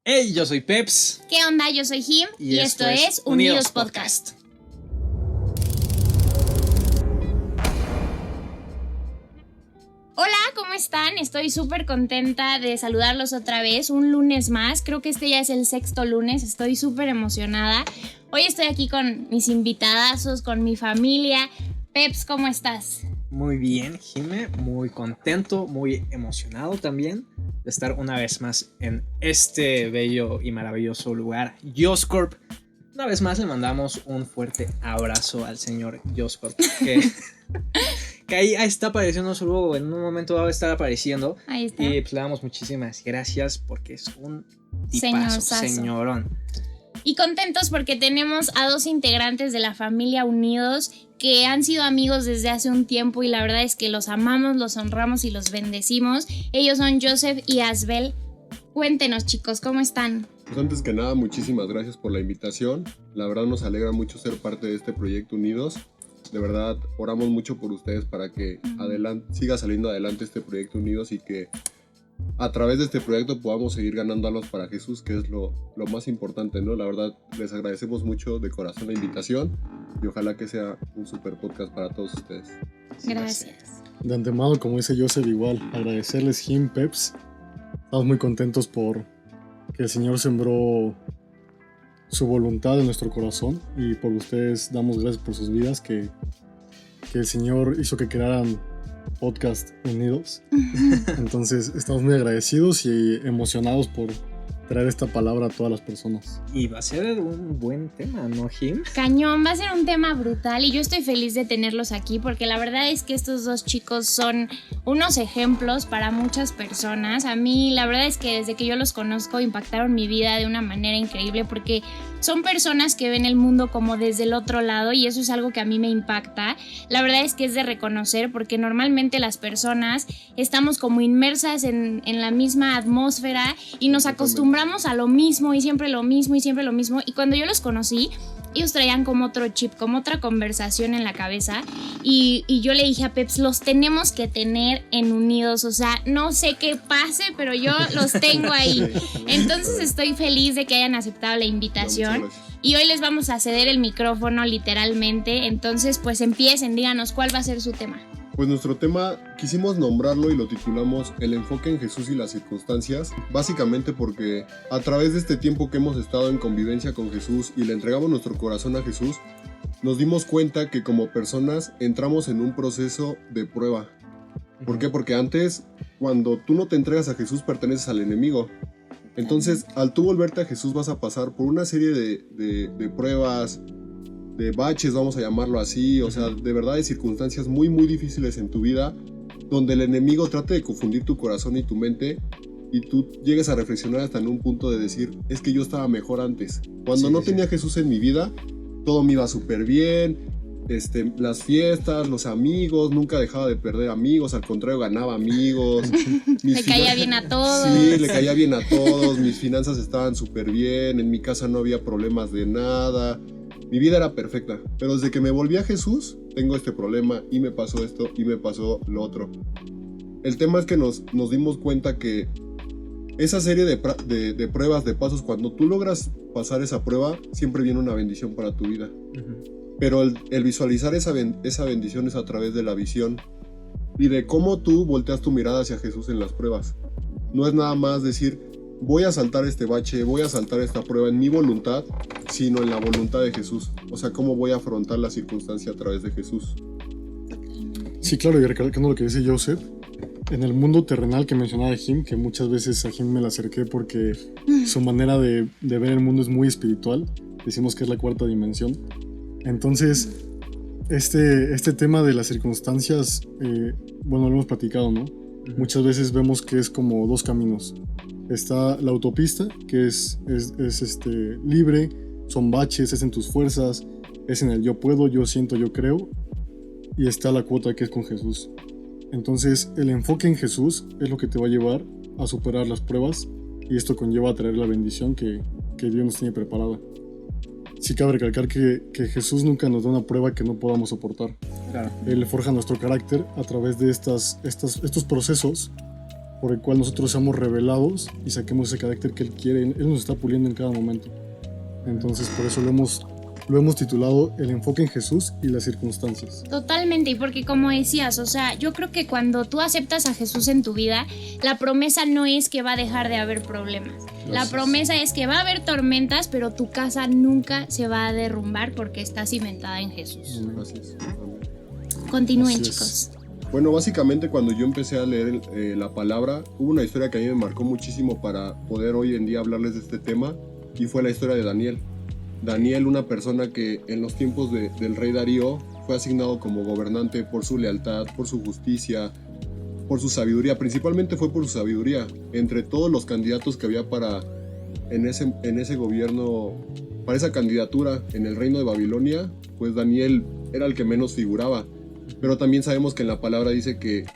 Hey, yo soy Peps. ¿Qué onda? Yo soy Jim y esto es Unidos Podcast. Hola, ¿cómo están? Estoy súper contenta de saludarlos otra vez, un lunes más. Creo que este ya es el 6º lunes, estoy súper emocionada. Hoy estoy aquí con mis invitadazos, con mi familia. Peps, ¿cómo estás? Muy bien, Jime, muy contento, muy emocionado también de estar una vez más en este bello y maravilloso lugar, Joscorp. Una vez más le mandamos un fuerte abrazo al señor Joscorp, que ahí está apareciendo su logo, en un momento dado estar apareciendo. Ahí está. Y pues le damos muchísimas gracias porque es un tipazo, señorón. Y contentos porque tenemos a 2 integrantes de la familia Unidos que han sido amigos desde hace un tiempo y la verdad es que los amamos, los honramos y los bendecimos. Ellos son Joseph y Asbel. Cuéntenos, chicos, ¿cómo están? Pues antes que nada, muchísimas gracias por la invitación. La verdad nos alegra mucho ser parte de este proyecto Unidos. De verdad, oramos mucho por ustedes para que siga saliendo adelante este proyecto Unidos y que a través de este proyecto podamos seguir ganando almas para Jesús, que es lo más importante, ¿no? La verdad, les agradecemos mucho de corazón la invitación y ojalá que sea un super podcast para todos ustedes. Gracias. De antemano, como dice Joseph, igual, agradecerles, Jim, Peps. Estamos muy contentos por que el Señor sembró su voluntad en nuestro corazón y por ustedes damos gracias por sus vidas, que el Señor hizo que crearan Podcast Unidos. Entonces estamos muy agradecidos y emocionados por traer esta palabra a todas las personas. Y va a ser un buen tema, ¿no, Jim? Cañón, va a ser un tema brutal y yo estoy feliz de tenerlos aquí porque la verdad es que estos 2 chicos son unos ejemplos para muchas personas. A mí la verdad es que desde que yo los conozco impactaron mi vida de una manera increíble porque son personas que ven el mundo como desde el otro lado y eso es algo que a mí me impacta. La verdad es que es de reconocer porque normalmente las personas estamos como inmersas en la misma atmósfera y nos acostumbramos a lo mismo y siempre lo mismo y siempre lo mismo. Y cuando yo los conocí, ellos traían como otro chip, como otra conversación en la cabeza y yo le dije a Peps, los tenemos que tener en Unidos, o sea, no sé qué pase, pero yo los tengo ahí. Entonces estoy feliz de que hayan aceptado la invitación y hoy les vamos a ceder el micrófono literalmente, entonces pues empiecen, díganos cuál va a ser su tema. Pues nuestro tema quisimos nombrarlo y lo titulamos El enfoque en Jesús y las circunstancias, básicamente porque a través de este tiempo que hemos estado en convivencia con Jesús y le entregamos nuestro corazón a Jesús, nos dimos cuenta que como personas entramos en un proceso de prueba. ¿Por qué? Porque antes, cuando tú no te entregas a Jesús, perteneces al enemigo. Entonces, al tú volverte a Jesús vas a pasar por una serie de pruebas, de baches, vamos a llamarlo así, o sea, de verdad de circunstancias muy muy difíciles en tu vida, donde el enemigo trate de confundir tu corazón y tu mente, y tú llegues a reflexionar hasta en un punto de decir, es que yo estaba mejor antes. Cuando no tenía Jesús en mi vida, todo me iba súper bien, las fiestas, los amigos, nunca dejaba de perder amigos, al contrario, ganaba amigos. Le caía bien a todos. Sí, le caía bien a todos, mis finanzas estaban súper bien, en mi casa no había problemas de nada. Mi vida era perfecta, pero desde que me volví a Jesús, tengo este problema y me pasó esto y me pasó lo otro. El tema es que nos dimos cuenta que esa serie de pruebas, de pasos, cuando tú logras pasar esa prueba, siempre viene una bendición para tu vida. Pero el visualizar esa bendición es a través de la visión y de cómo tú volteas tu mirada hacia Jesús en las pruebas. No es nada más decir, voy a saltar este bache, voy a saltar esta prueba en mi voluntad, sino en la voluntad de Jesús. O sea, cómo voy a afrontar la circunstancia a través de Jesús. Sí, claro, y recalcando lo que dice Joseph, en el mundo terrenal que mencionaba Jim, que muchas veces a Jim me la acerqué porque su manera de ver el mundo es muy espiritual, decimos que es la 4ª dimensión. Entonces, este tema de las circunstancias, bueno, lo hemos platicado, ¿no? Muchas veces vemos que es como 2 caminos. Está la autopista, que es libre, son baches, es en tus fuerzas, es en el yo puedo, yo siento, yo creo. Y está la cuota que es con Jesús. Entonces, el enfoque en Jesús es lo que te va a llevar a superar las pruebas y esto conlleva a traer la bendición que Dios nos tiene preparada. Sí cabe recalcar que Jesús nunca nos da una prueba que no podamos soportar. Claro. Él forja nuestro carácter a través de estos procesos por el cual nosotros seamos revelados y saquemos ese carácter que Él quiere. Él nos está puliendo en cada momento. Entonces por eso lo hemos titulado El enfoque en Jesús y las circunstancias. Totalmente, y porque como decías, o sea, yo creo que cuando tú aceptas a Jesús en tu vida, la promesa no es que va a dejar de haber problemas. La promesa es que va a haber tormentas, pero tu casa nunca se va a derrumbar porque está cimentada en Jesús. Gracias. Continúen, Así es. chicos. Bueno, básicamente cuando yo empecé a leer la palabra, hubo una historia que a mí me marcó muchísimo para poder hoy en día hablarles de este tema, y fue la historia de Daniel. Daniel, una persona que en los tiempos del rey Darío fue asignado como gobernante por su lealtad, por su justicia, por su sabiduría. Principalmente fue por su sabiduría. Entre todos los candidatos que había en ese gobierno, para esa candidatura en el reino de Babilonia, pues Daniel era el que menos figuraba. Pero también sabemos que en la palabra dice que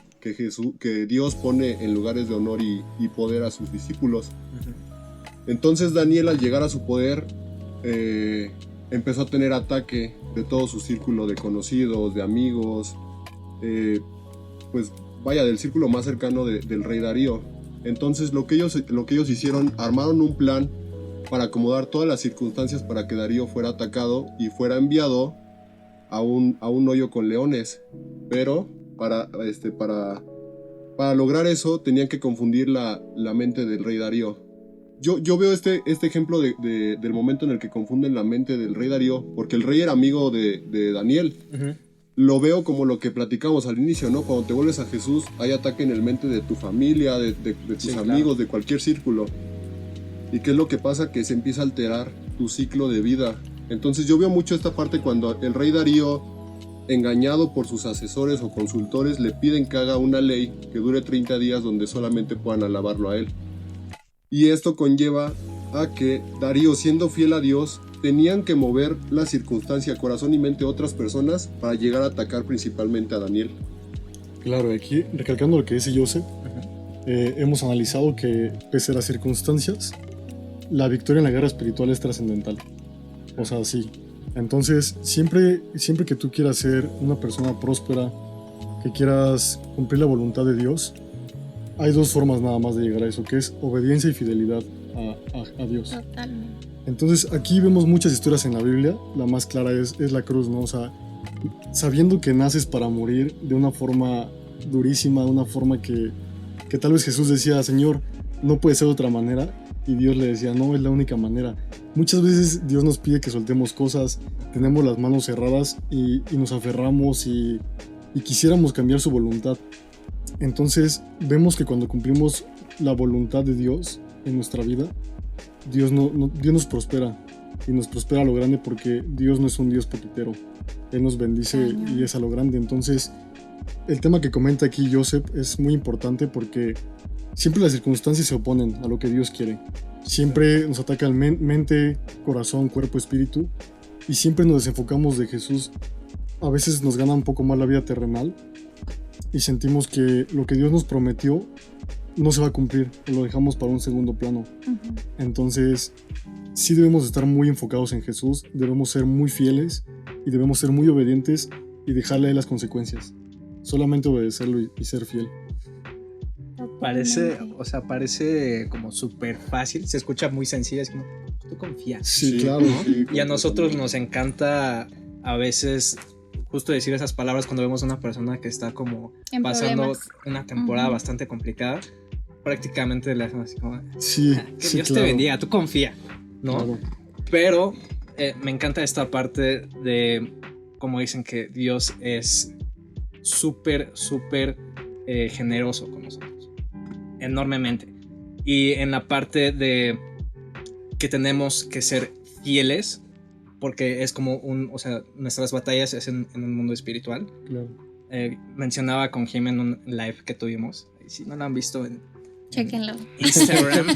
Dios pone en lugares de honor y poder a sus discípulos. Entonces Daniel, al llegar a su poder, empezó a tener ataque de todo su círculo de conocidos, de amigos, pues vaya, del círculo más cercano del rey Darío. Entonces lo que ellos hicieron, armaron un plan para acomodar todas las circunstancias para que Darío fuera atacado y fuera enviado a un hoyo con leones. Pero para lograr eso tenían que confundir la mente del rey Darío. Yo veo este ejemplo del momento en el que confunden la mente del rey Darío, porque el rey era amigo de Daniel. Uh-huh. Lo veo como lo que platicamos al inicio, ¿no? Cuando te vuelves a Jesús, hay ataque en el mente de tu familia, de tus Sí, amigos, claro. de cualquier círculo. ¿Y qué es lo que pasa? Que se empieza a alterar tu ciclo de vida. Entonces yo veo mucho esta parte cuando el rey Darío, engañado por sus asesores o consultores, le piden que haga una ley que dure 30 días donde solamente puedan alabarlo a él. Y esto conlleva a que Darío, siendo fiel a Dios, tenían que mover la circunstancia, corazón y mente de otras personas para llegar a atacar principalmente a Daniel. Claro, aquí recalcando lo que dice Joseph, hemos analizado que pese a las circunstancias, la victoria en la guerra espiritual es trascendental. O sea, sí. Entonces, siempre que tú quieras ser una persona próspera, que quieras cumplir la voluntad de Dios, hay dos formas nada más de llegar a eso, que es obediencia y fidelidad a Dios. Totalmente. Entonces, aquí vemos muchas historias en la Biblia. La más clara es la cruz, ¿no? O sea, sabiendo que naces para morir de una forma durísima, de una forma que tal vez Jesús decía, Señor, no puede ser de otra manera, y Dios le decía, no, es la única manera. Muchas veces Dios nos pide que soltemos cosas, tenemos las manos cerradas y nos aferramos y quisiéramos cambiar su voluntad. Entonces vemos que cuando cumplimos la voluntad de Dios en nuestra vida, Dios nos prospera, y nos prospera a lo grande, porque Dios no es un Dios poquitero. Él nos bendice y es a lo grande. Entonces el tema que comenta aquí Joseph es muy importante, porque siempre las circunstancias se oponen a lo que Dios quiere. Siempre nos ataca el mente, corazón, cuerpo, espíritu, y siempre nos desenfocamos de Jesús. A veces nos gana un poco más la vida terrenal y sentimos que lo que Dios nos prometió no se va a cumplir, o lo dejamos para un segundo plano. Uh-huh. Entonces sí debemos estar muy enfocados en Jesús, debemos ser muy fieles y debemos ser muy obedientes y dejarle a él las consecuencias. Solamente obedecerlo y ser fiel. Parece como súper fácil, se escucha muy sencilla, es como, tú confías. Sí, claro. Sí, Y a nosotros nos encanta a veces justo decir esas palabras cuando vemos a una persona que está como En pasando problemas. una temporada Ujú. bastante complicada. Prácticamente le hacen así como, Sí, que sí, Dios claro, te bendiga, tú confía, ¿no? claro. Pero me encanta esta parte de, como dicen, que Dios es súper generoso con nosotros, enormemente. Y en la parte de que tenemos que ser fieles, porque es como o sea, nuestras batallas es en un mundo espiritual. Claro. Mencionaba con Jim en un live que tuvimos, y si no lo han visto en Chéquenlo. Instagram,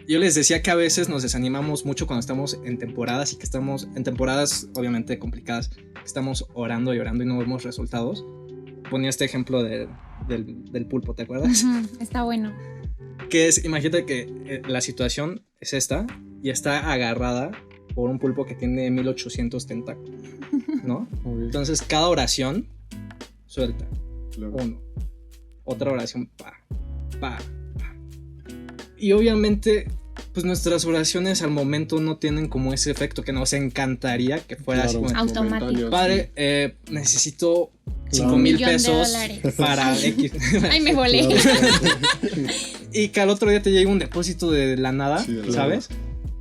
yo les decía que a veces nos desanimamos mucho cuando estamos en temporadas, y que estamos en temporadas obviamente complicadas, estamos orando y orando y no vemos resultados. Ponía este ejemplo del pulpo, ¿te acuerdas? Uh-huh. Está bueno. Que es, imagínate que la situación es esta y está agarrada por un pulpo que tiene 1800 tentáculos, ¿no? Muy bien. Entonces cada oración suelta Claro. 1, otra oración, pa. Y obviamente, pues nuestras oraciones al momento no tienen como ese efecto que nos encantaría que fuera así como, automático. padre, necesito Claro. 5,000 $1,000,000 pesos para X. Ay, me volé. Y que al otro día te llegue un depósito de la nada, Sí, de la ¿sabes?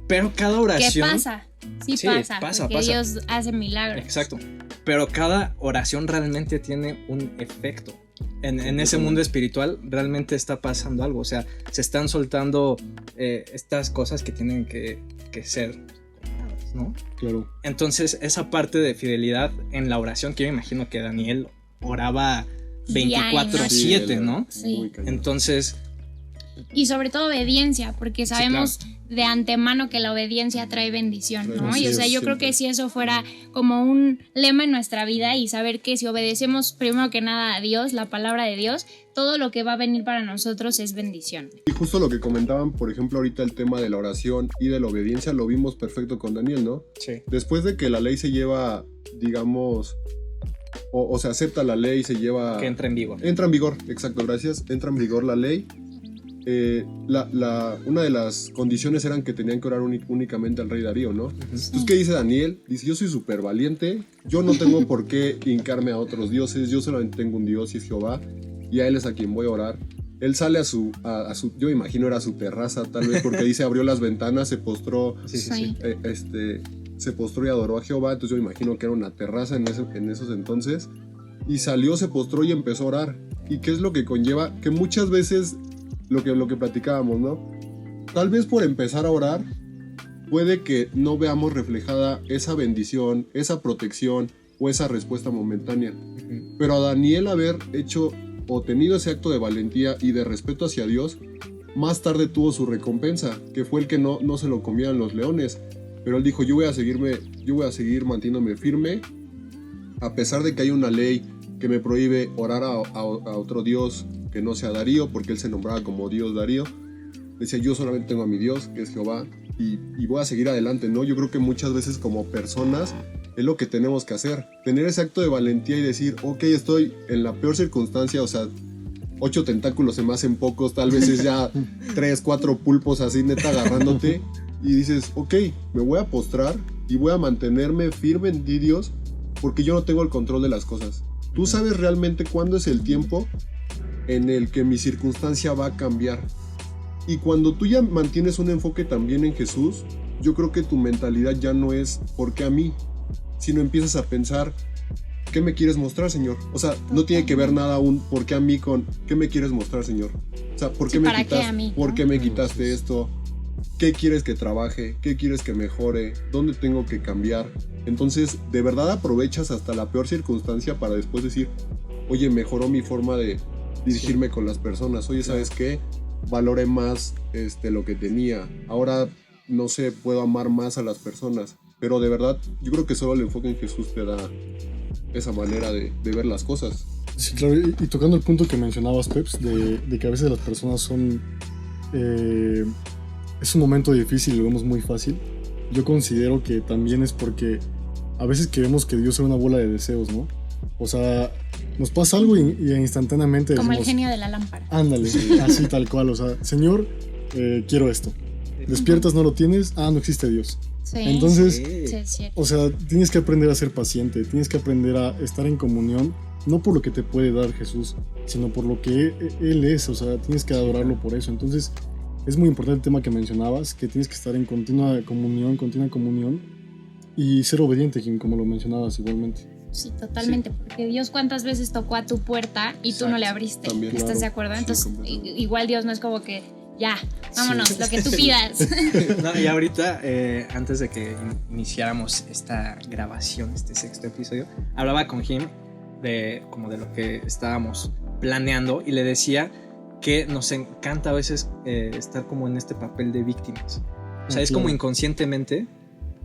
Pero cada ¿Qué oración. pasa? Sí, Sí, pasa. pasa, Porque pasa. Dios hace milagros. Exacto. Pero cada oración realmente tiene un efecto. En ese mundo espiritual realmente está pasando algo. O sea, se están soltando estas cosas que tienen que ser, ¿no? Claro. Entonces, esa parte de fidelidad en la oración, que yo imagino que Daniel oraba Día y 24/7, noche. ¿no? Sí. Muy cañón. Entonces, Y sobre todo obediencia, porque Sí, sabemos de antemano que la obediencia trae bendición, ¿no? Así Y o sea, es, yo creo siempre. que si eso fuera como un lema en nuestra vida y saber que si obedecemos primero que nada a Dios, la palabra de Dios, todo lo que va a venir para nosotros es bendición. Y justo lo que comentaban, por ejemplo, ahorita el tema de la oración y de la obediencia lo vimos perfecto con Daniel, ¿no? sí. Después de que la ley se lleva, digamos, o se acepta la ley, se lleva... Que entra en vigor. Entra en vigor, exacto, gracias. Entra en vigor la ley. Una de las condiciones eran que tenían que orar únicamente al rey Darío, ¿no? Entonces, ¿qué dice Daniel? Dice, yo soy súper valiente, yo no tengo por qué hincarme a otros dioses, yo solamente tengo un Dios y es Jehová, y a él es a quien voy a orar. Él sale a su yo me imagino era su terraza, tal vez, porque dice, abrió las ventanas, se postró, Sí. se postró y adoró a Jehová, entonces yo me imagino que era una terraza en esos entonces, y salió, se postró y empezó a orar. ¿Y qué es lo que conlleva? Que muchas veces, lo que platicábamos, ¿no? Tal vez por empezar a orar, puede que no veamos reflejada esa bendición, esa protección o esa respuesta momentánea. Pero a Daniel haber hecho o tenido ese acto de valentía y de respeto hacia Dios, más tarde tuvo su recompensa, que fue el que no se lo comían los leones. Pero él dijo, yo voy a seguir manteniéndome firme, a pesar de que hay una ley que me prohíbe orar a otro Dios que no sea Darío, porque él se nombraba como Dios Darío. Decía, yo solamente tengo a mi Dios, que es Jehová, y voy a seguir adelante, ¿no? Yo creo que muchas veces como personas es lo que tenemos que hacer, tener ese acto de valentía y decir, ok, estoy en la peor circunstancia, o sea, 8 tentáculos se me hacen pocos, tal vez es ya 3, 4 pulpos así neta agarrándote, y dices, ok, me voy a postrar y voy a mantenerme firme en ti, Dios, porque yo no tengo el control de las cosas. Tú sabes realmente cuándo es el tiempo en el que mi circunstancia va a cambiar. Y cuando tú ya mantienes un enfoque también en Jesús, yo creo que tu mentalidad ya no es ¿por qué a mí?, sino empiezas a pensar ¿qué me quieres mostrar, Señor? O sea, no tiene que ver nada aún ¿por qué a mí? Con ¿qué me quieres mostrar, Señor? O sea, ¿por qué Sí, me ¿para qué quitas? a mí, ¿Por no? qué me quitaste esto? ¿Qué quieres que trabaje? ¿Qué quieres que mejore? ¿Dónde tengo que cambiar? Entonces, de verdad aprovechas hasta la peor circunstancia para después decir, oye, mejoró mi forma de dirigirme con las personas. Oye, ¿sabes qué? Valoré más lo que tenía. Ahora, no sé, puedo amar más a las personas. Pero de verdad, yo creo que solo el enfoque en Jesús te da esa manera de ver las cosas. Sí, claro, y tocando el punto que mencionabas, Peps, de que a veces las personas son... es un momento difícil y lo vemos muy fácil. Yo considero que también es porque a veces queremos que Dios sea una bola de deseos, ¿no? O sea, nos pasa algo y instantáneamente Como el decimos, genio de la lámpara. ándale, así tal cual. O sea, Señor, quiero esto. Despiertas, no lo tienes, no existe Dios. Sí. Entonces, Sí, es cierto. o sea, tienes que aprender a ser paciente, tienes que aprender a estar en comunión, no por lo que te puede dar Jesús, sino por lo que Él es, o sea, tienes que adorarlo por eso. Entonces, es muy importante el tema que mencionabas, que tienes que estar en continua comunión y ser obediente, Kim, como lo mencionabas igualmente. Sí, totalmente, porque Dios cuántas veces tocó a tu puerta y tú no le abriste. También, ¿Estás claro. de acuerdo? Sí, Entonces, completamente. igual Dios no es como que, ya, vámonos, lo que tú pidas. No, y ahorita, antes de que iniciáramos esta grabación, este sexto episodio, hablaba con Jim de lo que estábamos planeando y le decía que nos encanta a veces estar como en este papel de víctimas. O sea, es como inconscientemente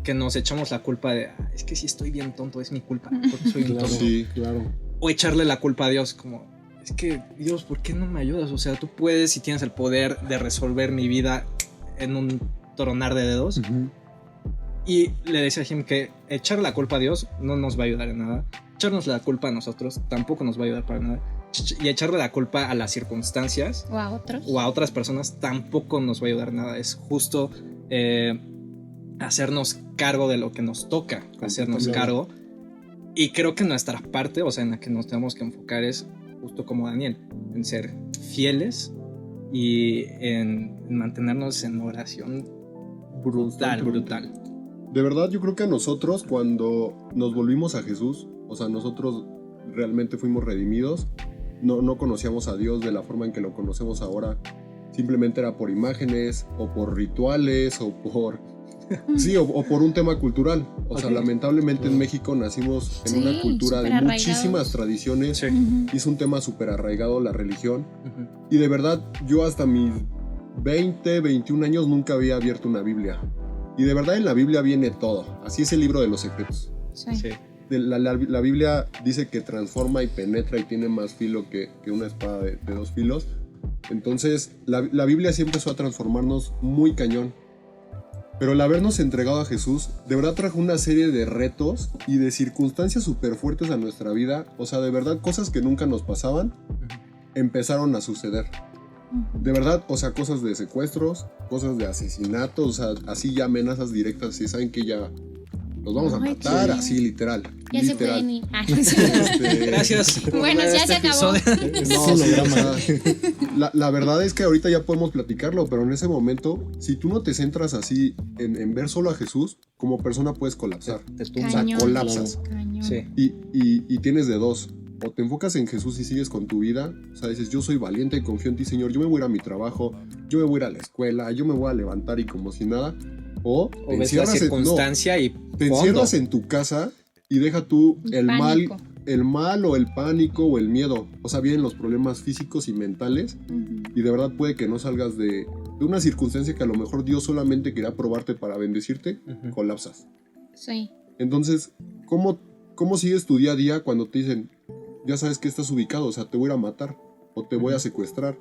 que nos echamos la culpa de, es que si estoy bien tonto, es mi culpa, porque soy un Claro, tonto. Sí. claro. O echarle la culpa a Dios, como, es que Dios, ¿por qué no me ayudas? O sea, tú puedes y tienes el poder de resolver mi vida en un tronar de dedos. Ujú. Y le decía a Jim que echar la culpa a Dios no nos va a ayudar en nada. Echarnos la culpa a nosotros tampoco nos va a ayudar para nada. y echarle la culpa a las circunstancias O a otros. o a otras personas tampoco nos va a ayudar nada. Es justo hacernos cargo de lo que nos toca, hacernos cargo. Y creo que nuestra parte, o sea, en la que nos tenemos que enfocar es justo como Daniel, en ser fieles y en mantenernos en oración brutal. De verdad, yo creo que a nosotros, cuando nos volvimos a Jesús, o sea, nosotros realmente fuimos redimidos, no conocíamos a Dios de la forma en que lo conocemos ahora. Simplemente era por imágenes, o por rituales, o por... Sí, o por un tema cultural. O sea, lamentablemente en México nacimos en una cultura de muchísimas tradiciones. Sí. Y es un tema súper arraigado, la religión. Y de verdad, yo hasta mis 20, 21 años nunca había abierto una Biblia. Y de verdad en la Biblia viene todo. Así es el libro de los secretos. Sí. La Biblia dice que transforma y penetra y tiene más filo que una espada de 2 filos. Entonces, la Biblia sí empezó a transformarnos muy cañón. Pero el habernos entregado a Jesús, de verdad trajo una serie de retos y de circunstancias súper fuertes a nuestra vida. O sea, de verdad, cosas que nunca nos pasaban, empezaron a suceder. De verdad, o sea, cosas de secuestros, cosas de asesinatos, o sea, así ya amenazas directas, si saben que ya los vamos a matar, así literal. Ya se pueden ir. Gracias. Bueno, ya se acabó. No, sí, o sea, la verdad es que ahorita ya podemos platicarlo, pero en ese momento, si tú no te centras así en ver solo a Jesús, como persona puedes colapsar. Te O sea, Cañón. colapsas. Cañón. Sí. Y tienes de dos. O te enfocas en Jesús y sigues con tu vida. O sea, dices, yo soy valiente y confío en ti, Señor. Yo me voy a ir a mi trabajo. Yo me voy a ir a la escuela. Yo me voy a levantar y como si nada. O te ves la encierras circunstancia y te fondo. encierras en tu casa y deja tú el Pánico. mal o el pánico o el miedo. O sea, vienen los problemas físicos y mentales. Y de verdad puede que no salgas de una circunstancia que a lo mejor Dios solamente quería probarte para bendecirte. Colapsas. Sí. Entonces, ¿cómo sigues tu día a día cuando te dicen, ya sabes que estás ubicado, o sea, te voy a ir a matar o te voy a secuestrar?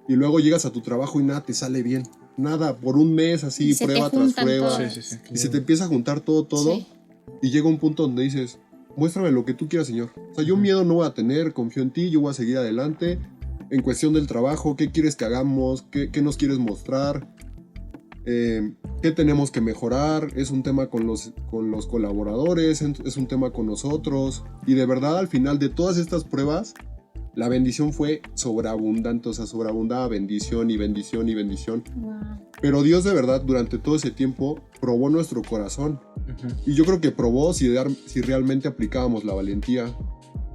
Y luego llegas a tu trabajo y nada te sale bien. Nada, por un mes así, Se prueba te tras juntan prueba. todos. Sí. Y se te empieza a juntar todo. Sí. Y llega un punto donde dices, muéstrame lo que tú quieras, Señor. O sea, yo miedo no voy a tener, confío en ti, yo voy a seguir adelante. En cuestión del trabajo, ¿qué quieres que hagamos? ¿Qué nos quieres mostrar? ¿Qué tenemos que mejorar? Es un tema con los colaboradores, es un tema con nosotros. Y de verdad, al final de todas estas pruebas, la bendición fue sobreabundante, o sea, sobreabundaba bendición y bendición y bendición. Wow. Pero Dios de verdad durante todo ese tiempo probó nuestro corazón. Y yo creo que probó si realmente aplicábamos la valentía,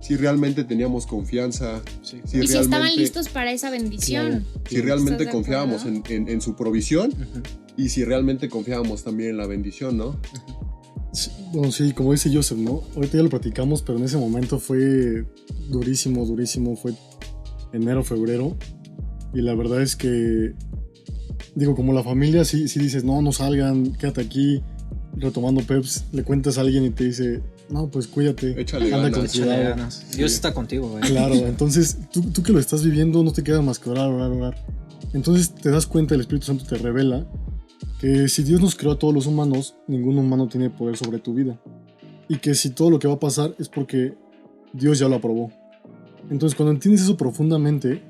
si realmente teníamos confianza, Sí. si Y si estaban realmente, listos para esa bendición. si realmente ¿Estás de confiábamos acuerdo? en su provisión y si realmente confiábamos también en la bendición, ¿no? Sí, bueno, sí, como dice Joseph, ¿no? Ahorita ya lo platicamos, pero en ese momento fue durísimo, fue enero, febrero, y la verdad es que, digo, como la familia, sí dices, no salgan, quédate aquí, retomando Peps, le cuentas a alguien y te dice, no, pues cuídate, Échale anda ganas. con Échale cuidado. ganas. Dios está contigo, güey. Claro, entonces tú que lo estás viviendo no te queda más que orar. Entonces te das cuenta, el Espíritu Santo te revela que si Dios nos creó a todos los humanos, ningún humano tiene poder sobre tu vida. Y que si todo lo que va a pasar es porque Dios ya lo aprobó. Entonces cuando entiendes eso profundamente,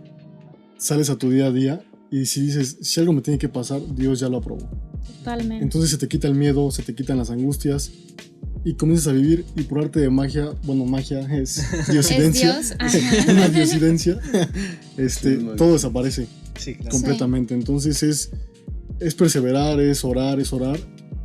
sales a tu día a día y si dices, si algo me tiene que pasar, Dios ya lo aprobó. Totalmente. Entonces se te quita el miedo, se te quitan las angustias y comienzas a vivir y por arte de magia, bueno, magia es diosidencia. Es Dios, ajá. Una diosidencia, todo desaparece Sí, claro. completamente. Entonces es perseverar, es orar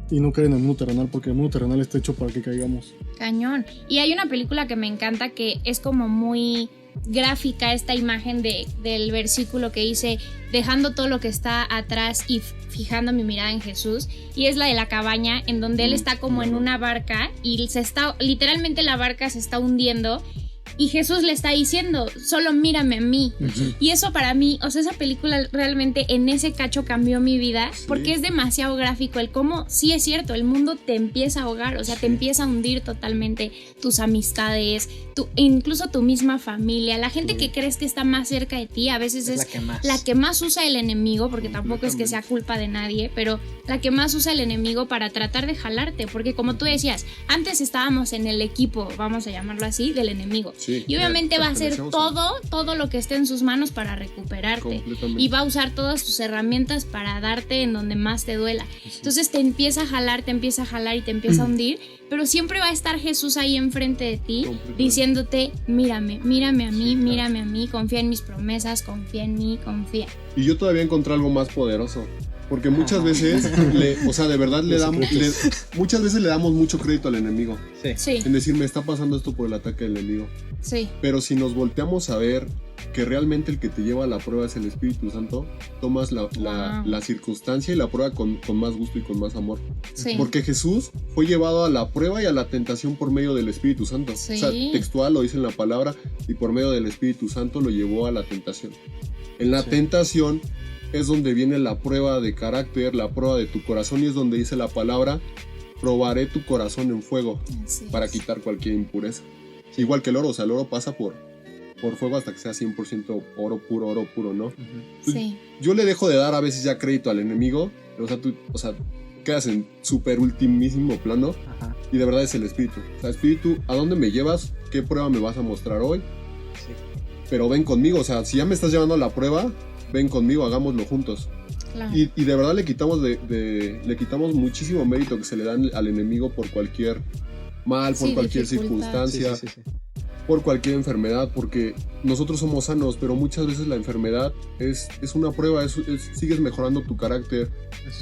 y no caer en el mundo terrenal, porque el mundo terrenal está hecho para que caigamos. Cañón. Y hay una película que me encanta que es como muy gráfica esta imagen del versículo que dice, dejando todo lo que está atrás y fijando mi mirada en Jesús, y es la de la cabaña en donde él está como en una barca y literalmente la barca se está hundiendo y Jesús le está diciendo, solo mírame a mí. Y eso para mí, o sea, esa película realmente en ese cacho cambió mi vida, porque es demasiado gráfico el cómo, sí es cierto, el mundo te empieza a ahogar, o sea, te empieza a hundir totalmente tus amistades, incluso tu misma familia, la gente que crees que está más cerca de ti, a veces es la que más usa el enemigo, porque tampoco es que sea culpa de nadie, pero la que más usa el enemigo para tratar de jalarte, porque como tú decías, antes estábamos en el equipo, vamos a llamarlo así, del enemigo. Sí, y obviamente va a hacer pertenecemos todo lo que esté en sus manos para recuperarte. Completamente. Y va a usar todas sus herramientas para darte en donde más te duela. Entonces te empieza a jalar y te empieza a hundir, pero siempre va a estar Jesús ahí enfrente de ti Completamente. diciéndote, mírame a mí, confía en mis promesas, confía en mí, confía. Y yo todavía encontré algo más poderoso. Porque muchas veces, de verdad muchas veces le damos mucho crédito al enemigo. Sí. Sí, En decir, me está pasando esto por el ataque del enemigo. sí, Pero si nos volteamos a ver que realmente el que te lleva a la prueba es el Espíritu Santo, tomas la circunstancia y la prueba con más gusto y con más amor. sí. Porque Jesús fue llevado a la prueba y a la tentación por medio del Espíritu Santo. Sí. O sea, textual lo dice en la palabra, y por medio del Espíritu Santo lo llevó a la tentación. En la tentación es donde viene la prueba de carácter, la prueba de tu corazón, y es donde dice la palabra, probaré tu corazón en fuego Así para es. quitar cualquier impureza. Igual que el oro, o sea, el oro pasa por fuego hasta que sea 100% oro puro, ¿no? Sí, Yo le dejo de dar a veces ya crédito al enemigo, o sea, quedas en súper ultimísimo plano, Ajá. y de verdad es el Espíritu. O sea, Espíritu, ¿a dónde me llevas? ¿Qué prueba me vas a mostrar hoy? Sí. Pero ven conmigo, o sea, si ya me estás llevando a la prueba, ven conmigo, hagámoslo juntos. claro. Y de verdad le quitamos muchísimo mérito que se le dan al enemigo por cualquier mal, por Sí, cualquier dificultad. circunstancia, Sí. por cualquier enfermedad, porque nosotros somos sanos, pero muchas veces la enfermedad es una prueba, sigues mejorando tu carácter,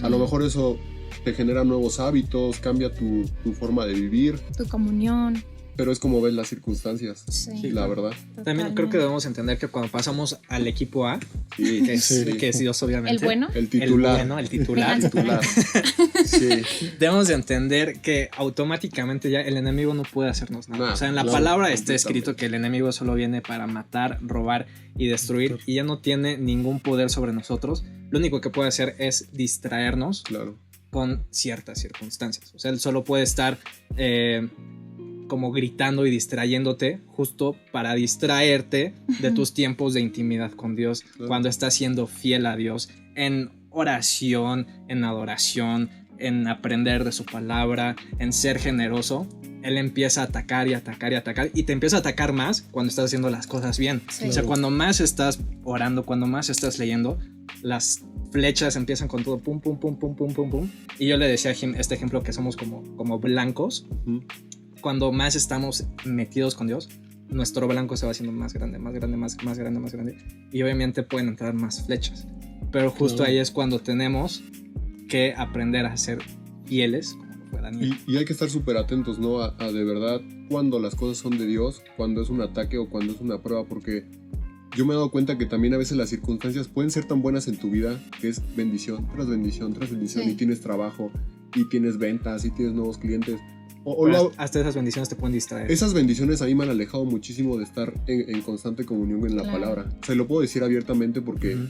a lo mejor eso te genera nuevos hábitos, cambia tu forma de vivir, Tu comunión. pero es como ves las circunstancias, Sí, la verdad. También creo que debemos entender que cuando pasamos al equipo A, Sí, que es Dios obviamente. el bueno. el titular. El titular. Sí. Debemos de entender que automáticamente ya el enemigo no puede hacernos nada. Nah, O sea, en la claro, palabra está completamente. escrito que el enemigo solo viene para matar, robar y destruir, y ya no tiene ningún poder sobre nosotros. Lo único que puede hacer es distraernos Claro. con ciertas circunstancias. O sea, él solo puede estar como gritando y distrayéndote justo para distraerte de tus tiempos de intimidad con Dios, Claro. cuando estás siendo fiel a Dios en oración, en adoración, en aprender de su palabra, en ser generoso. Él empieza a atacar y atacar y atacar, y te empieza a atacar más cuando estás haciendo las cosas bien. Sí. O sea, cuando más estás orando, cuando más estás leyendo, las flechas empiezan con todo pum, pum, pum, pum, pum, pum, pum. Y yo le decía a Jim este ejemplo que somos como blancos. Ujú. Cuando más estamos metidos con Dios, nuestro blanco se va haciendo más grande, más grande, más grande, más grande. Y obviamente pueden entrar más flechas. Pero justo Claro. ahí es cuando tenemos que aprender a ser fieles, como lo fue Daniel. Y hay que estar súper atentos, ¿no? A de verdad cuando las cosas son de Dios, cuando es un ataque o cuando es una prueba, porque yo me he dado cuenta que también a veces las circunstancias pueden ser tan buenas en tu vida que es bendición tras bendición tras bendición, Sí. y tienes trabajo, y tienes ventas, y tienes nuevos clientes. Pero hasta esas bendiciones te pueden distraer. Esas bendiciones a mí me han alejado muchísimo de estar en constante comunión en la Claro. palabra. Se lo puedo decir abiertamente porque Ujú.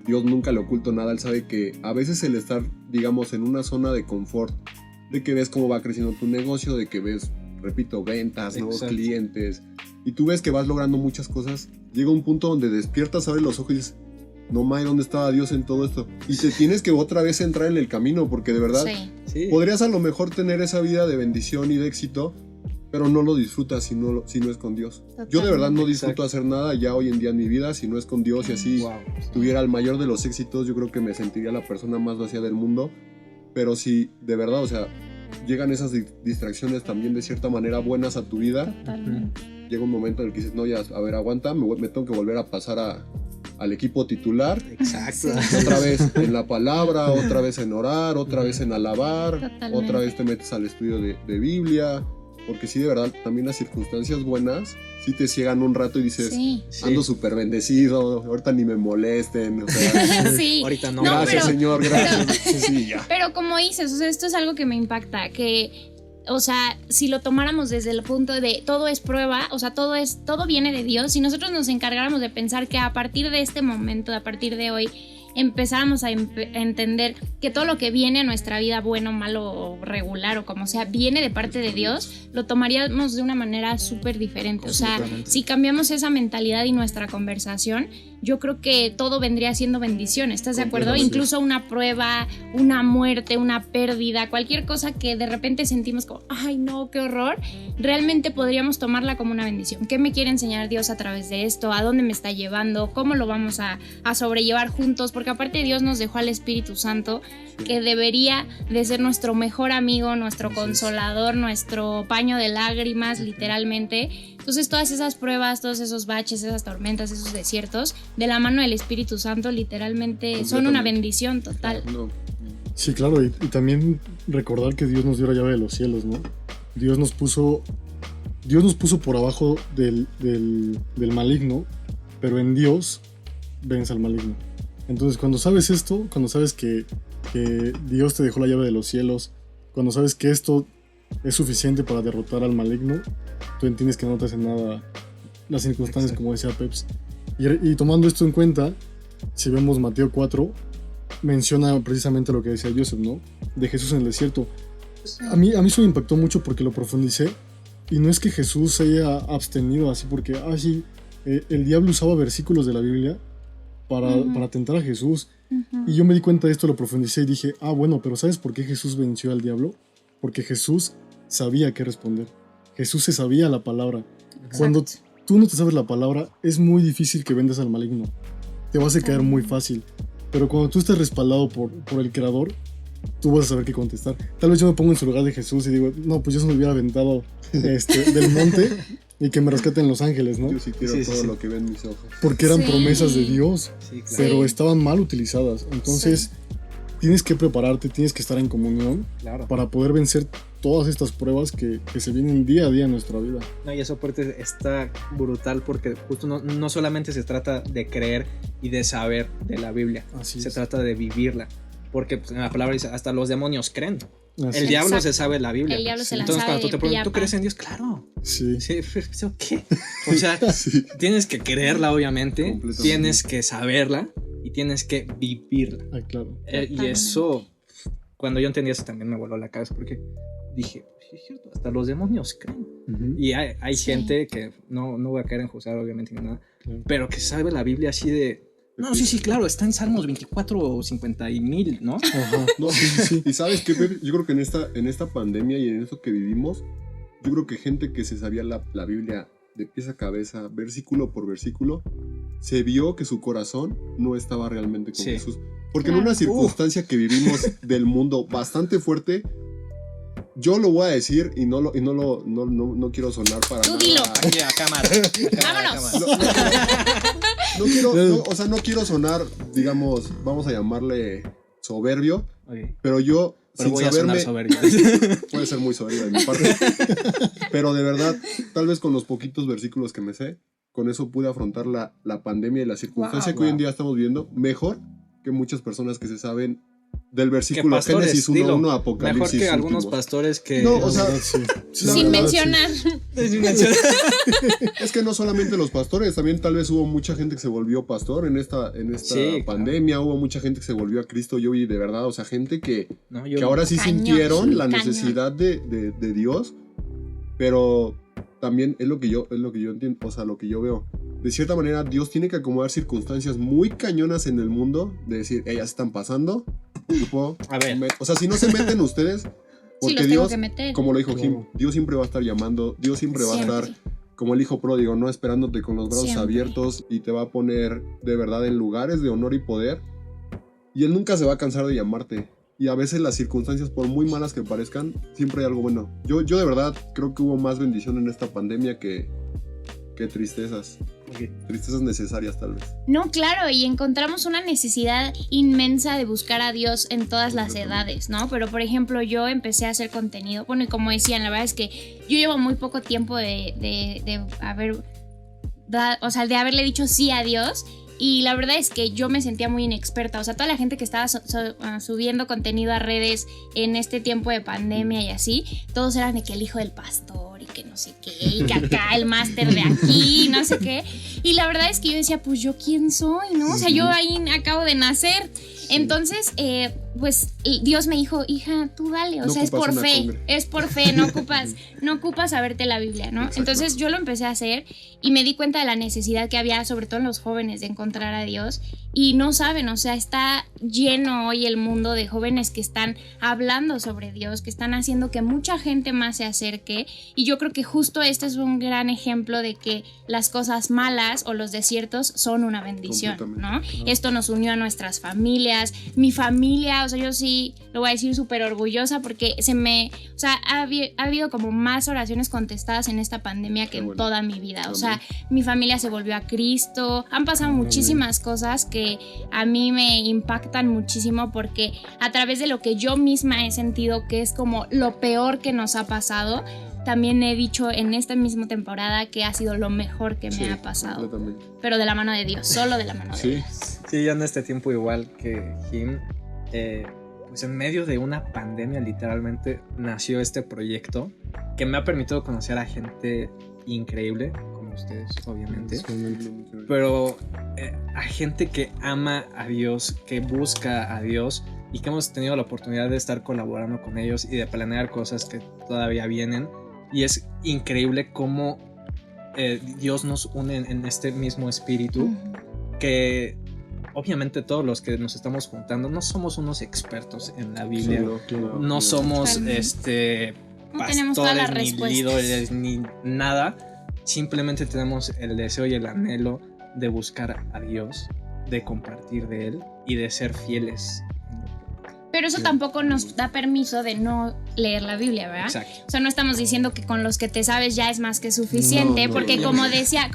Dios nunca le oculto nada. Él sabe que a veces el estar, digamos, en una zona de confort, de que ves cómo va creciendo tu negocio, de que ves, repito, ventas, nuevos Exacto. clientes, y tú ves que vas logrando muchas cosas, llega un punto donde despiertas, abres los ojos y dices, no mames, ¿dónde estaba Dios en todo esto? Y te tienes que otra vez entrar en el camino, porque de verdad Sí, Sí. podrías a lo mejor tener esa vida de bendición y de éxito, pero no lo disfrutas si no es con Dios. Yo de verdad no disfruto Exacto. hacer nada ya hoy en día en mi vida si no es con Dios, y así Wow. tuviera el mayor de los éxitos, yo creo que me sentiría la persona más vacía del mundo. Pero si de verdad, o sea, llegan esas distracciones también de cierta manera buenas a tu vida, totalmente. llega un momento en el que dices, no, ya, a ver, aguanta, me tengo que volver a pasar al equipo titular. Exacto. Otra vez en la palabra, otra vez en orar, otra vez en alabar, Totalmente. otra vez te metes al estudio de Biblia, porque sí, de verdad, también las circunstancias buenas sí te ciegan un rato y dices, Sí. Sí. ando súper bendecido, ahorita ni me molesten, o sea, Sí. Ahorita no. No, gracias pero- Señor, gracias. Sí, ya. Pero como dices, o sea, esto es algo que me impacta, que, o sea, si lo tomáramos desde el punto de todo es prueba, o sea, todo viene de Dios, si nosotros nos encargáramos de pensar que a partir de este momento, a partir de hoy, empezáramos a entender que todo lo que viene a nuestra vida, bueno, malo o regular o como sea, viene de parte de Dios, lo tomaríamos de una manera súper diferente. O sea, Completamente. si cambiamos esa mentalidad y nuestra conversación, yo creo que todo vendría siendo bendición, ¿estás de acuerdo? Completamente. Incluso una prueba, una muerte, una pérdida, cualquier cosa que de repente sentimos como, ay no, qué horror, realmente podríamos tomarla como una bendición. ¿Qué me quiere enseñar Dios a través de esto? ¿A dónde me está llevando? ¿Cómo lo vamos a sobrellevar juntos? Porque aparte Dios nos dejó al Espíritu Santo, que debería de ser nuestro mejor amigo, nuestro consolador, nuestro paño de lágrimas, literalmente. Entonces todas esas pruebas, todos esos baches, esas tormentas, esos desiertos, de la mano del Espíritu Santo, literalmente son una bendición total. No. Sí, claro, y también recordar que Dios nos dio la llave de los cielos, ¿no? Dios nos puso por abajo del maligno, pero en Dios vence al maligno. Entonces, cuando sabes esto, cuando sabes que Dios te dejó la llave de los cielos, cuando sabes que esto es suficiente para derrotar al maligno, tú entiendes que no te hacen nada las circunstancias, como decía Peps. Y tomando esto en cuenta, si vemos Mateo 4, menciona precisamente lo que decía Joseph, ¿no? De Jesús en el desierto. A mí eso me impactó mucho porque lo profundicé. Y no es que Jesús se haya abstenido así porque, sí, el diablo usaba versículos de la Biblia para tentar a Jesús. Y yo me di cuenta de esto, lo profundicé y dije, bueno, pero ¿sabes por qué Jesús venció al diablo? Porque Jesús sabía qué responder. Jesús se sabía la palabra. Exacto. Cuando tú no te sabes la palabra, es muy difícil que vendas al maligno. Te vas a caer muy fácil. Pero cuando tú estés respaldado por el Creador, tú vas a saber qué contestar. Tal vez yo me pongo en su lugar de Jesús y digo, no, pues yo se me hubiera aventado del monte y que me rescaten los ángeles, ¿no? Yo sí quiero todo lo que ven mis ojos. Porque eran Sí. promesas de Dios, Sí, claro. pero estaban mal utilizadas. Entonces, tienes que prepararte, tienes que estar en comunión Claro. para poder vencer todas estas pruebas que se vienen día a día en nuestra vida. No, y eso aparte está brutal porque justo no solamente se trata de creer y de saber de la Biblia, Así se es. trata de vivirla. Porque pues, en la palabra dice, hasta los demonios creen. Así El es. diablo Exacto. se sabe la Biblia. El diablo se la Entonces sabe cuando tú te de preguntas, ¿tú piapa. crees en Dios? Claro. Sí. Sí, ¿eso qué? O sea, Sí. tienes que creerla obviamente, Completamente. tienes que saberla y tienes que vivirla. Claro. Y Totalmente. eso, cuando yo entendí eso también me voló la cabeza porque dije, sí, es cierto, hasta los demonios creen. Y hay Sí. gente que no voy a caer en juzgar obviamente ni nada, Claro. pero que sabe la Biblia así de... No, sí, claro, está en Salmos 24 o 50 y 1000, ¿no? Ajá. No, sí. Y sabes qué, Pepe, yo creo que en esta pandemia y en esto que vivimos, yo creo que gente que se sabía la Biblia de pies a cabeza, versículo por versículo, se vio que su corazón no estaba realmente con Sí. Jesús. Porque Claro. en una circunstancia que vivimos del mundo bastante fuerte, yo lo voy a decir y no quiero sonar para Tú nada. dilo. Aquí a cámara. Vámonos. No quiero sonar, digamos, vamos a llamarle soberbio, Ok, pero yo pero sin voy a sonar saberme soberbio. puede ser muy soberbio de mi parte. Pero de verdad, tal vez con los poquitos versículos que me sé, con eso pude afrontar la pandemia y la circunstancia Wow, que hoy en wow. día estamos viviendo mejor que muchas personas que se saben del versículo pastores, Génesis 1:1, dilo. Apocalipsis. Mejor que algunos últimos. pastores que... No, La o sea, verdad, sí. Sí, la Sin verdad, mencionar. Es que no solamente los pastores, también tal vez hubo mucha gente que se volvió pastor en esta Sí, pandemia, hubo mucha gente que se volvió a Cristo y hoy de verdad, o sea, gente que No, yo que ahora sí Cañón, sintieron sí, la cañón. necesidad de Dios, pero también es lo que yo entiendo, o sea, lo que yo veo. De cierta manera, Dios tiene que acomodar circunstancias muy cañonas en el mundo, de decir, ellas están pasando, tipo, A ver. o sea, si no se meten ustedes, Sí, porque los tengo Dios, que meter. como lo dijo Claro. Jim, Dios siempre va a estar llamando, Dios siempre va a Siempre. estar como el hijo pródigo, ¿no? Esperándote con los brazos Siempre. abiertos y te va a poner de verdad en lugares de honor y poder. Y Él nunca se va a cansar de llamarte. Y a veces las circunstancias, por muy malas que parezcan, siempre hay algo bueno. Yo de verdad creo que hubo más bendición en esta pandemia que tristezas. Ok. Tristezas necesarias tal vez. No, claro, y encontramos una necesidad inmensa de buscar a Dios en todas las edades, ¿no? Pero, por ejemplo, yo empecé a hacer contenido, bueno, y como decían, la verdad es que yo llevo muy poco tiempo de haberle dicho sí a Dios, y la verdad es que yo me sentía muy inexperta, o sea, toda la gente que estaba subiendo contenido a redes en este tiempo de pandemia y así, todos eran de que el hijo del pastor y que no sé qué, y que acá el máster de aquí, no sé qué, y la verdad es que yo decía, pues yo quién soy, ¿no? O sea, yo ahí acabo de nacer. Entonces, pues Dios me dijo, hija, tú dale, o No sea, es ocupas por una fe, congre. es por fe, no ocupas saberte la Biblia, ¿no? Exacto. Entonces yo lo empecé a hacer y me di cuenta de la necesidad que había, sobre todo en los jóvenes, de encontrar a Dios. Y no saben, o sea, está lleno hoy el mundo de jóvenes que están hablando sobre Dios, que están haciendo que mucha gente más se acerque. Y yo creo que justo este es un gran ejemplo de que las cosas malas o los desiertos son una bendición, ¿no? Esto nos unió a nuestras familias, mi familia, o sea, yo sí lo voy a decir súper orgullosa porque o sea, ha habido como más oraciones contestadas en esta pandemia que en toda mi vida. O sea, mi familia se volvió a Cristo, han pasado muchísimas cosas que a mí me impactan muchísimo porque a través de lo que yo misma he sentido que es como lo peor que nos ha pasado, también he dicho en esta misma temporada que ha sido lo mejor que me ha pasado. Pero de la mano de Dios, solo de la mano de Dios. Sí, yo en este tiempo igual que Jim, pues en medio de una pandemia literalmente nació este proyecto que me ha permitido conocer a gente increíble, como ustedes obviamente, pero a gente que ama a Dios, que busca a Dios y que hemos tenido la oportunidad de estar colaborando con ellos y de planear cosas que todavía vienen. Y es increíble cómo Dios nos une en este mismo espíritu, que obviamente todos los que nos estamos juntando no somos unos expertos en la Biblia, no somos no tenemos todas las pastores ni respuestas, líderes ni nada, simplemente tenemos el deseo y el anhelo de buscar a Dios, de compartir de Él y de ser fieles. Pero eso tampoco nos da permiso de no leer la Biblia, ¿verdad? Exacto. O sea, no estamos diciendo que con los que te sabes ya es más que suficiente, porque como decía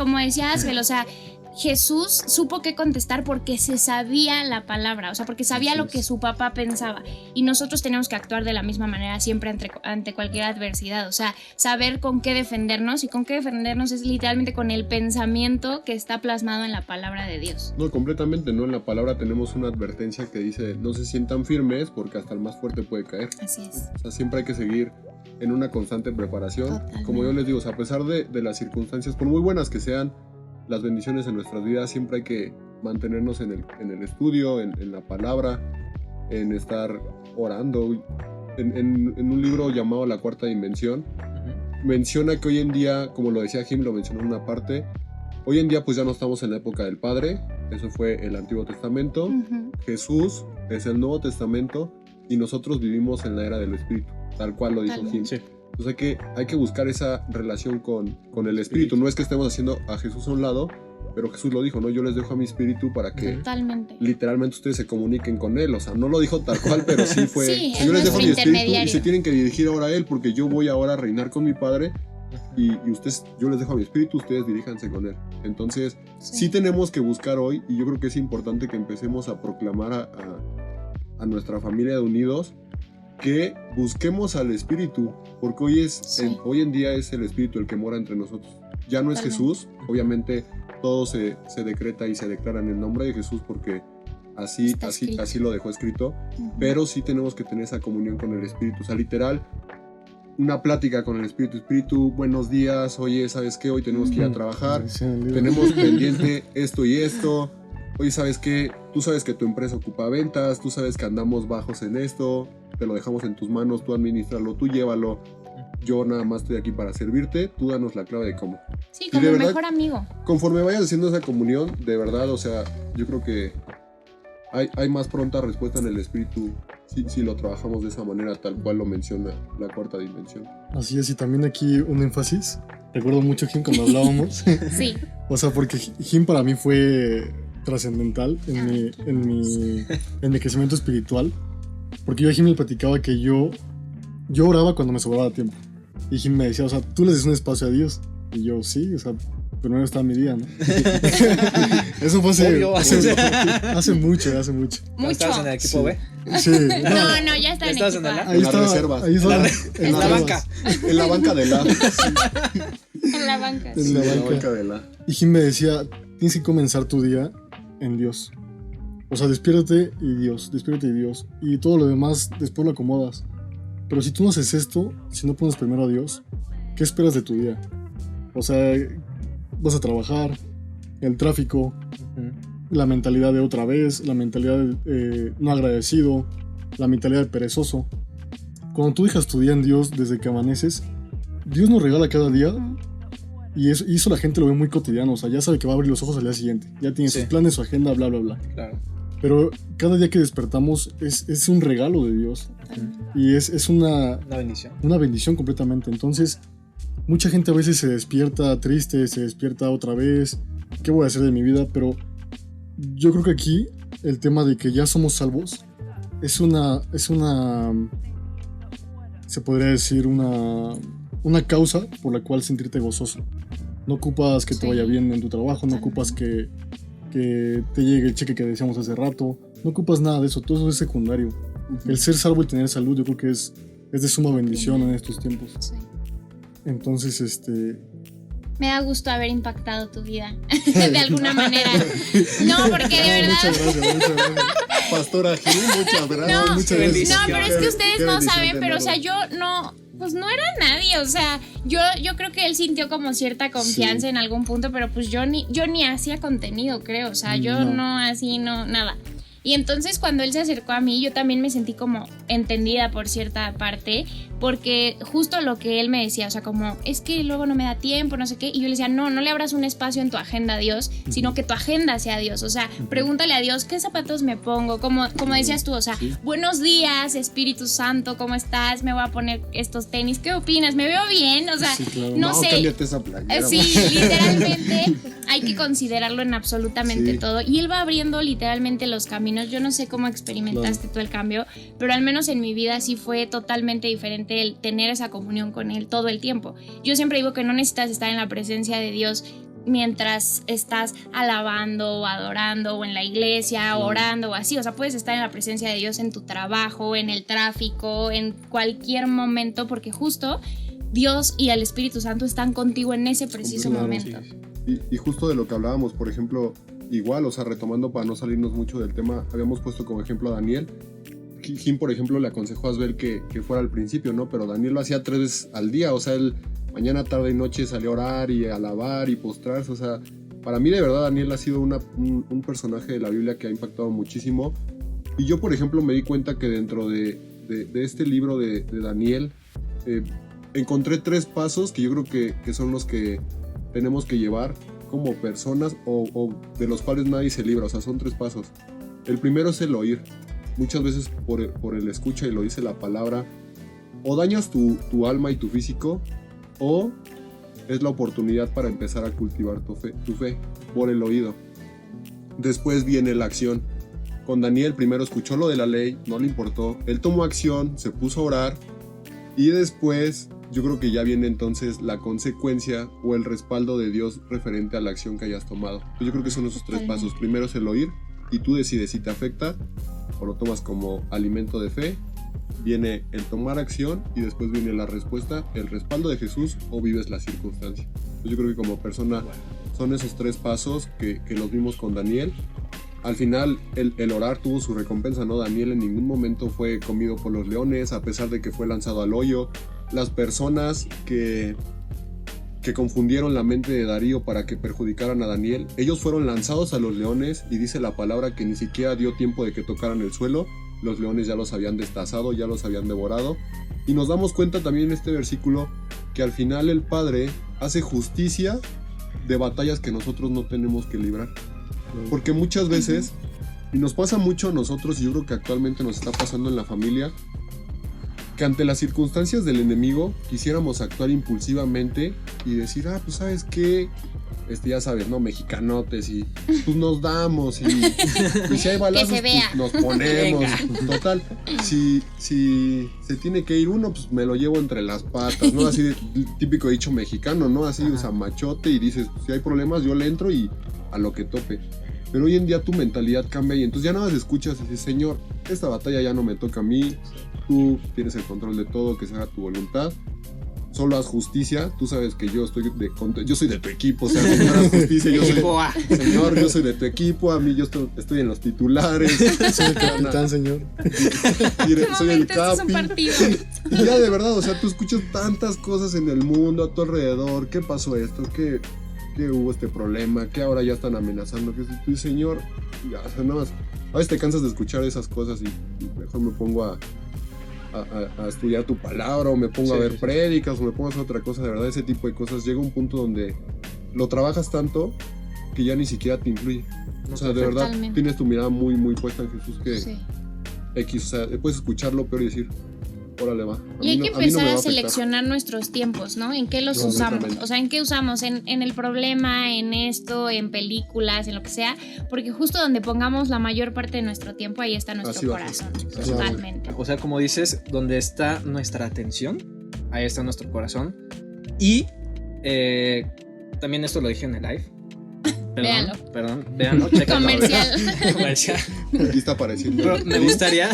Asbel, o sea, Jesús supo qué contestar porque se sabía la palabra, o sea, porque sabía lo que su papá pensaba. Y nosotros tenemos que actuar de la misma manera siempre ante cualquier adversidad, o sea, saber con qué defendernos, y con qué defendernos es literalmente con el pensamiento que está plasmado en la palabra de Dios. No, completamente, ¿no? En la palabra tenemos una advertencia que dice, no se sientan firmes porque hasta el más fuerte puede caer. Así es. O sea, siempre hay que seguir en una constante preparación. Totalmente. Como yo les digo, o sea, a pesar de las circunstancias, por muy buenas que sean, las bendiciones en nuestras vidas, siempre hay que mantenernos en el estudio, en la palabra, en estar orando. En un libro llamado La Cuarta Dimensión, menciona que hoy en día, como lo decía Jim, lo mencionó en una parte, hoy en día pues ya no estamos en la época del Padre, eso fue el Antiguo Testamento, Jesús es el Nuevo Testamento y nosotros vivimos en la era del Espíritu, tal cual lo dijo Jim. Sí. Entonces hay que buscar esa relación con el Espíritu. No es que estemos haciendo a Jesús a un lado, pero Jesús lo dijo, ¿no? Yo les dejo a mi Espíritu para que literalmente ustedes se comuniquen con Él. O sea, no lo dijo tal cual, pero sí fue... Sí, yo les dejo mi Espíritu y se tienen que dirigir ahora a Él porque yo voy ahora a reinar con mi Padre y ustedes, yo les dejo a mi Espíritu, ustedes diríjanse con Él. Entonces, sí tenemos que buscar hoy, y yo creo que es importante que empecemos a proclamar a nuestra familia de Unidos que busquemos al Espíritu, porque hoy en día es el Espíritu el que mora entre nosotros. Ya no es Jesús, obviamente todo se decreta y se declara en el nombre de Jesús porque así lo dejó escrito, pero sí tenemos que tener esa comunión con el Espíritu, o sea, literal, una plática con el Espíritu. Espíritu, buenos días, oye, ¿sabes qué? Hoy tenemos que ir a trabajar, tenemos pendiente esto y esto. Oye, ¿sabes qué? Tú sabes que tu empresa ocupa ventas, tú sabes que andamos bajos en esto, te lo dejamos en tus manos, tú administralo, tú llévalo. Yo nada más estoy aquí para servirte, tú danos la clave de cómo. Sí, como el mejor amigo. Conforme vayas haciendo esa comunión, de verdad, o sea, yo creo que hay más pronta respuesta en el Espíritu si lo trabajamos de esa manera, tal cual lo menciona La Cuarta Dimensión. Así es, y también aquí un énfasis. Recuerdo mucho Jim cuando hablábamos. Sí. O sea, porque Jim para mí fue trascendental en mi crecimiento espiritual. Porque yo a Jim le platicaba que yo oraba cuando me sobraba tiempo. Y Jim me decía, o sea, tú le das un espacio a Dios. Y yo, sí, o sea, primero está mi día, ¿no? Eso fue hace mucho. ¿Estabas en el equipo B? Sí. No, ya está en el equipo A. En las reservas. En la banca. En la banca de la. En la banca. En la banca de la. Y Jim me decía, tienes que comenzar tu día en Dios. O sea, despiértate y Dios. Y todo lo demás después lo acomodas. Pero si tú no haces esto, si no pones primero a Dios, ¿qué esperas de tu día? O sea, vas a trabajar, el tráfico, la mentalidad de otra vez, la mentalidad de no agradecido, la mentalidad del perezoso. Cuando tú dejas tu día en Dios desde que amaneces, Dios nos regala cada día y eso la gente lo ve muy cotidiano. O sea, ya sabe que va a abrir los ojos al día siguiente. Ya tiene sus planes, su agenda, bla, bla, bla. Claro. Pero cada día que despertamos es un regalo de Dios. Y es una bendición. Una bendición completamente. Entonces, mucha gente a veces se despierta triste, se despierta otra vez. ¿Qué voy a hacer de mi vida? Pero yo creo que aquí el tema de que ya somos salvos es una se podría decir una causa por la cual sentirte gozoso. No ocupas que te vaya bien en tu trabajo, no ocupas que te llegue el cheque que decíamos hace rato, no ocupas nada de eso, todo eso es secundario. El ser salvo y tener salud yo creo que es de suma bendición en estos tiempos. Sí. Entonces, me da gusto haber impactado tu vida de alguna manera. No, porque de verdad. Muchas gracias. Pastora Gil, muchas gracias. No, muchas gracias. No, pero es que ustedes Qué no bendición saben, pero o sea, tenerlo. yo no, pues no era nadie, o sea, yo creo que él sintió como cierta confianza en algún punto, pero pues yo ni hacía contenido, creo, o sea, yo no así, no, nada. Y entonces cuando él se acercó a mí, yo también me sentí como entendida por cierta parte, porque justo lo que él me decía, o sea, como, es que luego no me da tiempo, no sé qué, y yo le decía, no le abras un espacio en tu agenda a Dios, sino que tu agenda sea Dios, o sea, pregúntale a Dios, ¿qué zapatos me pongo? Como decías tú, o sea, buenos días, Espíritu Santo, ¿cómo estás? Me voy a poner estos tenis, ¿qué opinas? ¿Me veo bien? O sea, claro. no sé. Cámbiate esa playera. Sí, literalmente hay que considerarlo en absolutamente todo. Y él va abriendo literalmente los caminos. Yo no sé cómo experimentaste tú el cambio, pero al menos en mi vida sí fue totalmente diferente el tener esa comunión con él todo el tiempo. Yo siempre digo que no necesitas estar en la presencia de Dios mientras estás alabando o adorando o en la iglesia o orando o así, o sea, puedes estar en la presencia de Dios en tu trabajo, en el tráfico, en cualquier momento, porque justo Dios y el Espíritu Santo están contigo en ese preciso momento. Y justo de lo que hablábamos, por ejemplo, igual, o sea, retomando para no salirnos mucho del tema, habíamos puesto como ejemplo a Daniel. Jim, por ejemplo, le aconsejó a Asbel que fuera al principio, ¿no? Pero Daniel lo hacía 3 veces al día, o sea, él mañana, tarde y noche salía a orar y a alabar y postrarse, o sea, para mí de verdad Daniel ha sido un personaje de la Biblia que ha impactado muchísimo. Y yo, por ejemplo, me di cuenta que dentro de este libro de Daniel encontré 3 pasos que yo creo que son los que tenemos que llevar como personas o de los cuales nadie se libra, o sea, son 3 pasos. El primero es el oír. Muchas veces por el escucha, y lo dice la palabra, o dañas tu alma y tu físico, o es la oportunidad para empezar a cultivar tu fe por el oído. Después viene la acción. Con Daniel primero escuchó lo de la ley, no le importó, él tomó acción, se puso a orar, y después yo creo que ya viene entonces la consecuencia o el respaldo de Dios referente a la acción que hayas tomado. Yo creo que son esos 3 pasos. Primero es el oír, y tú decides si te afecta o lo tomas como alimento de fe. Viene el tomar acción y después viene la respuesta, el respaldo de Jesús, o vives la circunstancia. Yo creo que como persona son esos 3 pasos que los vimos con Daniel. Al final el orar tuvo su recompensa, ¿no? Daniel en ningún momento fue comido por los leones, a pesar de que fue lanzado al hoyo. Las personas que confundieron la mente de Darío para que perjudicaran a Daniel, ellos fueron lanzados a los leones, y dice la palabra que ni siquiera dio tiempo de que tocaran el suelo. Los leones ya los habían destazado, ya los habían devorado. Y nos damos cuenta también en este versículo que al final el Padre hace justicia de batallas que nosotros no tenemos que librar. Porque muchas veces, y nos pasa mucho a nosotros, y yo creo que actualmente nos está pasando en la familia, que ante las circunstancias del enemigo quisiéramos actuar impulsivamente y decir, pues ¿sabes qué? Ya sabes, ¿no? Mexicanotes, y pues nos damos, y si hay balazos, que se vea. Pues nos ponemos. Total, si se tiene que ir uno, pues me lo llevo entre las patas, ¿no? Así de típico dicho mexicano, ¿no? Así, o sea, machote, y dices, si hay problemas yo le entro y a lo que tope. Pero hoy en día tu mentalidad cambia, y entonces ya nada más escuchas y dices, Señor, esta batalla ya no me toca a mí, tú tienes el control de todo, que se haga tu voluntad. Solo haz justicia, tú sabes que yo soy de tu equipo, o sea, Señor, haz justicia, Señor, yo soy de tu equipo, a mí yo estoy en los titulares. Soy el capitán, Señor. Soy el capi. Y ya de verdad, o sea, tú escuchas tantas cosas en el mundo, a tu alrededor, ¿qué pasó esto? ¿Qué hubo este problema? ¿Qué ahora ya están amenazando? ¿Qué tú, Señor? Ya, o sea, nada más. A veces te cansas de escuchar esas cosas y mejor me pongo a estudiar tu palabra, o me pongo a ver prédicas, o me pongo a hacer otra cosa. De verdad, ese tipo de cosas llega a un punto donde lo trabajas tanto que ya ni siquiera te influye. O sea, de verdad, tienes tu mirada muy, muy puesta en Jesús, que X, o sea, puedes escucharlo, pero decir, órale, va. Y hay que empezar a seleccionar nuestros tiempos, ¿no? ¿En qué los usamos? O sea, ¿en qué usamos? En el problema, en esto, en películas, en lo que sea. Porque justo donde pongamos la mayor parte de nuestro tiempo, ahí está nuestro corazón. Totalmente. O sea, como dices, donde está nuestra atención, ahí está nuestro corazón. Y también esto lo dije en el live. Véanlo. Comercial. Aquí está apareciendo. Pero me gustaría,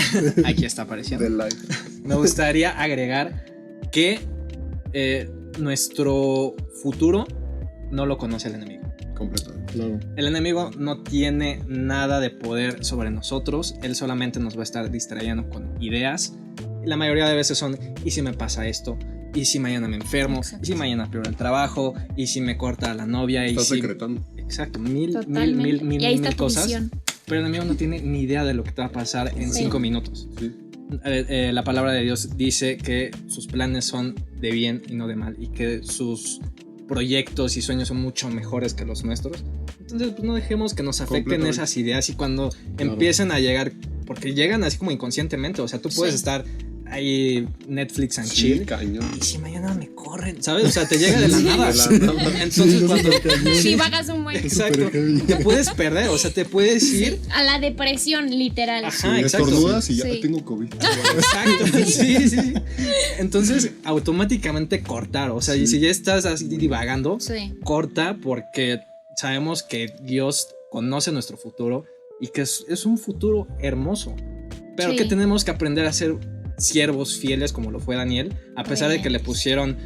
aquí está apareciendo. Del live. Me gustaría agregar que nuestro futuro no lo conoce el enemigo. Completamente. Claro. El enemigo no tiene nada de poder sobre nosotros. Él solamente nos va a estar distrayendo con ideas. Y la mayoría de veces son, ¿y si me pasa esto? ¿Y si mañana me enfermo? Exacto. ¿Y si mañana pierdo el trabajo? ¿Y si me corta la novia? Estás ¿Y si... secretando. Exacto, mil y ahí está cosas. visión. Pero el enemigo no tiene ni idea de lo que te va a pasar en 5 minutos. Sí. La palabra de Dios dice que sus planes son de bien y no de mal, y que sus proyectos y sueños son mucho mejores que los nuestros. Entonces, pues no dejemos que nos afecten esas ideas, y cuando empiecen a llegar, porque llegan así como inconscientemente, o sea, tú puedes estar ahí Netflix and chill, cañón. y si mañana me corren, ¿sabes? O sea, te llega de la nada. Entonces, cuando si bajas un buen. Exacto, te puedes perder, o sea, te puedes ir a la depresión, literal. Ajá, exacto. Estornudas y ya tengo COVID. Exacto, sí. Entonces, automáticamente cortar, o sea, y si ya estás así divagando, corta, porque sabemos que Dios conoce nuestro futuro y que es un futuro hermoso, pero que tenemos que aprender a ser siervos fieles, como lo fue Daniel, a pesar de que le pusieron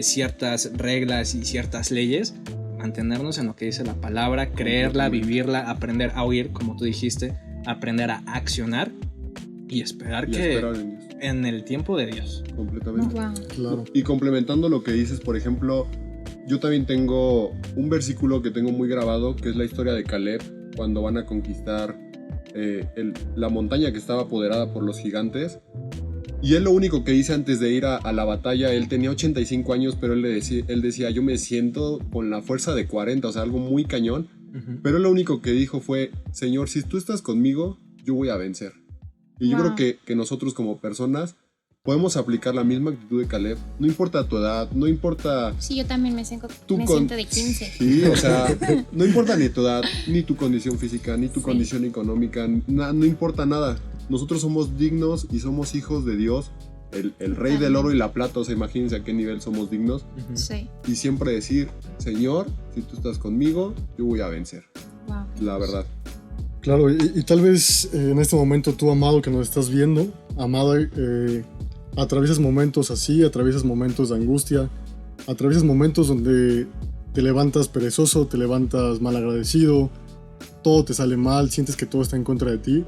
ciertas reglas y ciertas leyes. Mantenernos en lo que dice la palabra, creerla, vivirla, aprender a oír, como tú dijiste, aprender a accionar y esperar en el tiempo de Dios. Completamente. Claro. Y complementando lo que dices, por ejemplo, yo también tengo un versículo que tengo muy grabado, que es la historia de Caleb cuando van a conquistar la montaña que estaba apoderada por los gigantes. Y él lo único que dice antes de ir a la batalla, él tenía 85 años, pero él decía, yo me siento con la fuerza de 40, o sea, algo muy cañón. Pero él lo único que dijo fue, Señor, si tú estás conmigo, yo voy a vencer. Y yo creo que nosotros como personas podemos aplicar la misma actitud de Caleb. No importa tu edad, no importa... Sí, yo también me siento de 15. Sí, o sea, no importa ni tu edad, ni tu condición física, ni tu condición económica, no importa nada. Nosotros somos dignos y somos hijos de Dios, el rey del oro y la plata. O sea, imagínense a qué nivel somos dignos. Sí. Y siempre decir, Señor, si tú estás conmigo, yo voy a vencer. Wow. La verdad. Claro, y tal vez en este momento tú, amado, que nos estás viendo, amado, atraviesas momentos así, atraviesas momentos de angustia, atraviesas momentos donde te levantas perezoso, te levantas malagradecido, todo te sale mal, sientes que todo está en contra de ti.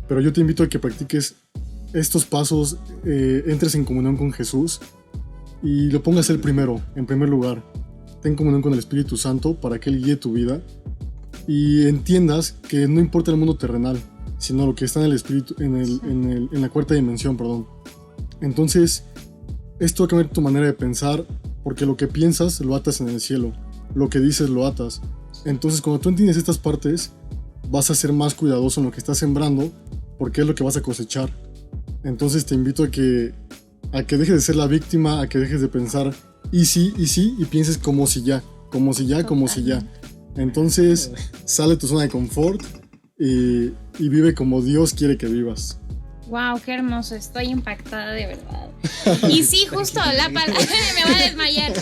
Pero yo te invito a que practiques estos pasos, entres en comunión con Jesús y lo pongas él primero, en primer lugar. Ten comunión con el Espíritu Santo para que él guíe tu vida y entiendas que no importa el mundo terrenal, sino lo que está en el Espíritu, en la cuarta dimensión, perdón. Entonces, esto va a cambiar tu manera de pensar, porque lo que piensas lo atas en el cielo, lo que dices lo atas. Entonces, cuando tú entiendes estas partes, vas a ser más cuidadoso en lo que estás sembrando, porque es lo que vas a cosechar. Entonces te invito a que dejes de ser la víctima, a que dejes de pensar y sí, y pienses como si ya. Entonces sale de tu zona de confort y vive como Dios quiere que vivas. Wow, qué hermoso, estoy impactada de verdad. Y sí, justo la palabra, me va a desmayar.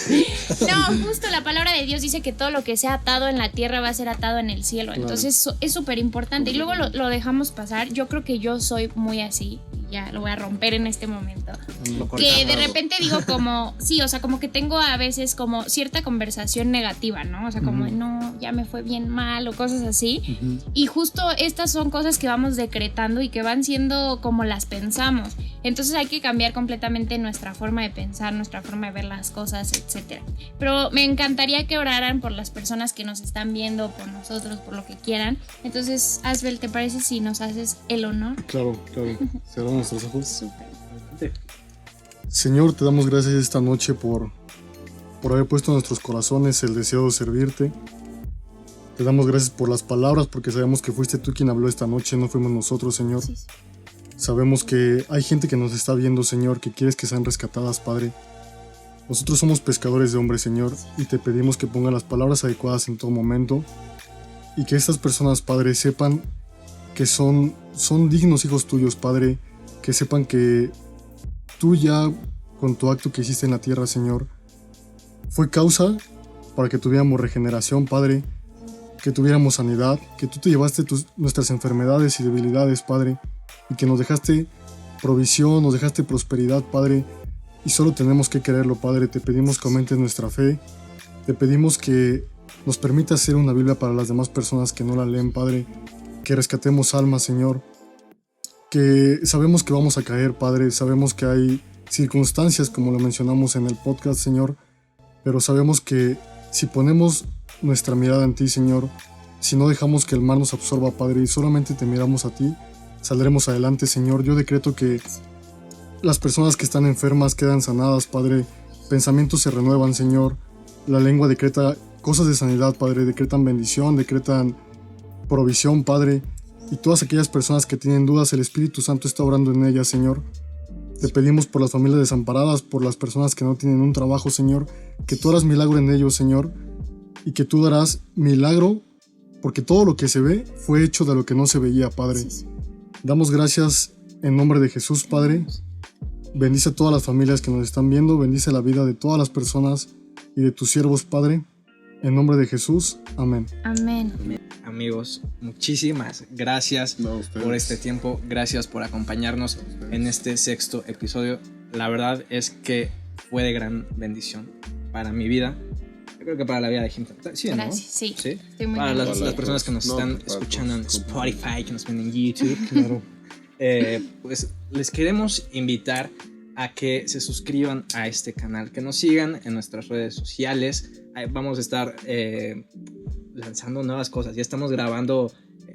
No, justo la palabra de Dios dice que todo lo que sea atado en la tierra va a ser atado en el cielo. Entonces es súper importante. Y luego lo dejamos pasar. Yo creo que yo soy muy así. ya lo voy a romper en este momento. Lo Que de cortamos. repente digo como, sí, o sea, como que tengo a veces como cierta conversación negativa, ¿no? O sea, como, no, ya me fue bien mal o cosas así. Y justo estas son cosas que vamos decretando y que van siendo como las pensamos. Entonces hay que cambiar completamente nuestra forma de pensar, nuestra forma de ver las cosas, etc. Pero me encantaría que oraran por las personas que nos están viendo, por nosotros, por lo que quieran. Entonces, Asbel, ¿te parece si nos haces el honor? Claro. Cerramos nuestros ojos. Súper. Señor, te damos gracias esta noche por haber puesto en nuestros corazones el deseo de servirte. Te damos gracias por las palabras, porque sabemos que fuiste tú quien habló esta noche, no fuimos nosotros, Señor. Sí. Sabemos que hay gente que nos está viendo, Señor, que quieres que sean rescatadas, Padre. Nosotros somos pescadores de hombres, Señor, y te pedimos que pongan las palabras adecuadas en todo momento y que estas personas, Padre, sepan que son dignos hijos tuyos, Padre, que sepan que tú ya, con tu acto que hiciste en la tierra, Señor, fue causa para que tuviéramos regeneración, Padre, que tuviéramos sanidad, que tú te llevaste nuestras enfermedades y debilidades, Padre, y que nos dejaste provisión, nos dejaste prosperidad, Padre, y solo tenemos que quererlo, Padre. Te pedimos que aumentes nuestra fe, te pedimos que nos permitas ser una Biblia para las demás personas que no la leen, Padre, que rescatemos almas, Señor, que sabemos que vamos a caer, Padre, sabemos que hay circunstancias como lo mencionamos en el podcast, Señor, pero sabemos que si ponemos nuestra mirada en ti, Señor, si no dejamos que el mal nos absorba, Padre, y solamente te miramos a ti, saldremos adelante, Señor. Yo decreto que las personas que están enfermas quedan sanadas, Padre, pensamientos se renuevan, Señor, la lengua decreta cosas de sanidad, Padre, decretan bendición, decretan provisión, Padre, y todas aquellas personas que tienen dudas, el Espíritu Santo está obrando en ellas, Señor. Te pedimos por las familias desamparadas, por las personas que no tienen un trabajo, Señor, que tú harás milagro en ellos, Señor, y que tú darás milagro, porque todo lo que se ve fue hecho de lo que no se veía, Padre. Sí. Damos gracias en nombre de Jesús, Padre. Bendice a todas las familias que nos están viendo, bendice la vida de todas las personas y de tus siervos, Padre. En nombre de Jesús, amén. Amén. Amigos, muchísimas gracias No, ustedes. por este tiempo, gracias por acompañarnos en este 6º episodio. La verdad es que fue de gran bendición para mi vida. Yo creo que para la vida de gente. Sí, ¿no? Gracias, sí. ¿Sí? Estoy muy Para agradecida. las personas que nos No, están para escuchando en todos, Spotify, que nos ven en YouTube, Claro. pues les queremos invitar a que se suscriban a este canal, que nos sigan en nuestras redes sociales. Ahí vamos a estar lanzando nuevas cosas. Ya estamos grabando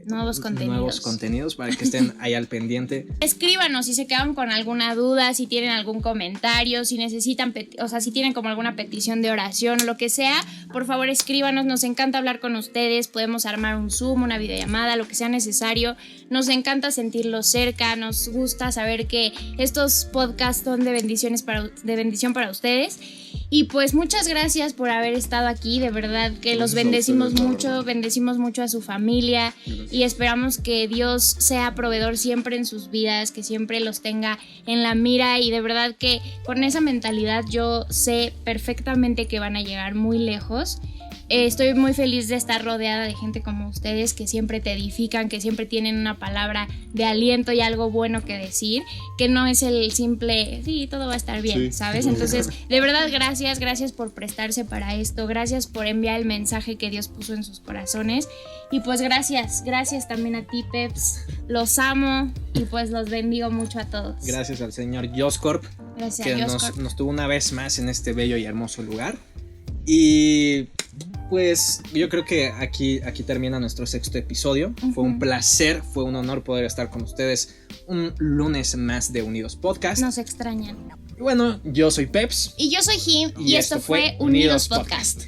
Nuevos contenidos para que estén ahí al pendiente. Escríbanos si se quedan con alguna duda, si tienen algún comentario, si necesitan, o sea, si tienen como alguna petición de oración, lo que sea, por favor escríbanos, nos encanta hablar con ustedes, podemos armar un Zoom, una videollamada, lo que sea necesario, nos encanta sentirlos cerca, nos gusta saber que estos podcasts son de bendición para ustedes. Y pues muchas gracias por haber estado aquí, de verdad que los Gracias a bendecimos ustedes, la mucho, verdad. bendecimos mucho a su familia. Gracias. Y esperamos que Dios sea proveedor siempre en sus vidas, que siempre los tenga en la mira y de verdad que con esa mentalidad yo sé perfectamente que van a llegar muy lejos. Estoy muy feliz de estar rodeada de gente como ustedes que siempre te edifican, que siempre tienen una palabra de aliento y algo bueno que decir, que no es el simple, sí, todo va a estar bien, Sí. ¿sabes? Entonces, de verdad, gracias por prestarse para esto, gracias por enviar el mensaje que Dios puso en sus corazones y pues gracias también a ti, Peps, los amo y pues los bendigo mucho a todos. Gracias al señor Joscorp, Gracias que a Dios. nos tuvo una vez más en este bello y hermoso lugar. Y pues yo creo que aquí termina nuestro 6º episodio. Fue un placer, fue un honor poder estar con ustedes un lunes más de Unidos Podcast. Nos extrañan. Bueno, yo soy Peps. Y yo soy Jim y esto fue Unidos Unidos Podcast.